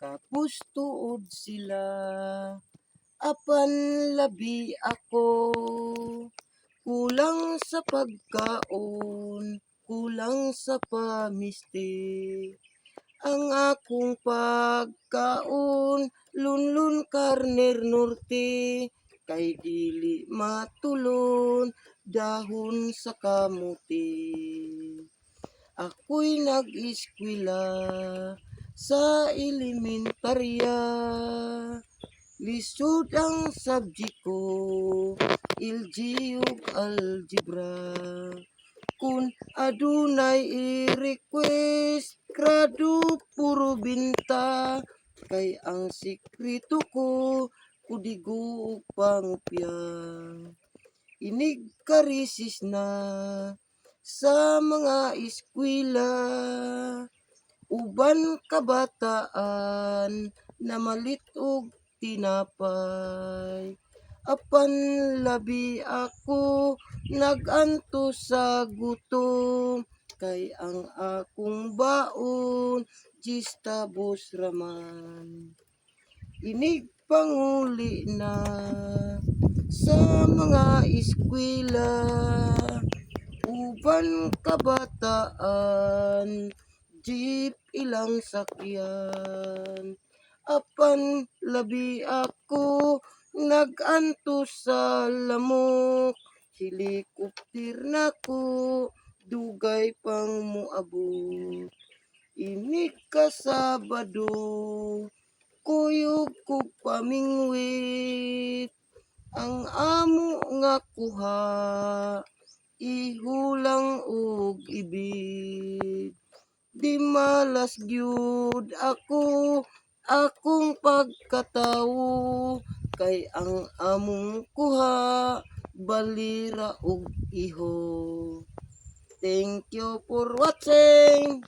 Kapos tuod sila, apan labi ako. Kulang sa pagkaon, kulang sa pamiste. Ang akong pagkaon, lunlun karner norte. Kay dili matulon, dahon sa kamuti. Ako'y nag-eskwela sa elementarya. Lisod ang subject ko, LG ug algebra. Kung adunay i-request, grado puro binta. Kay ang sikreto ko, kudigo ug pangupya. Inig karisis na sa mga eskwela. Uban kabataan na malit og tinapay. Apan labi ako naganto sa gutom. Kay ang akong baon gistabos raman. Inig panguli na sa mga eskwela. Uban kabataan, jeep ilang sakyan. Apan labi ako naganto sa lamok. Helikopter nako, dugay pang moabot. Inig ka Sabado, kuyog kog pamingwit. Ang amo nga kuha, ihulang og ibig. Di malas gyud ako, akong pagkatawo. Kay ang among kuha, balira og iho. Thank you for watching.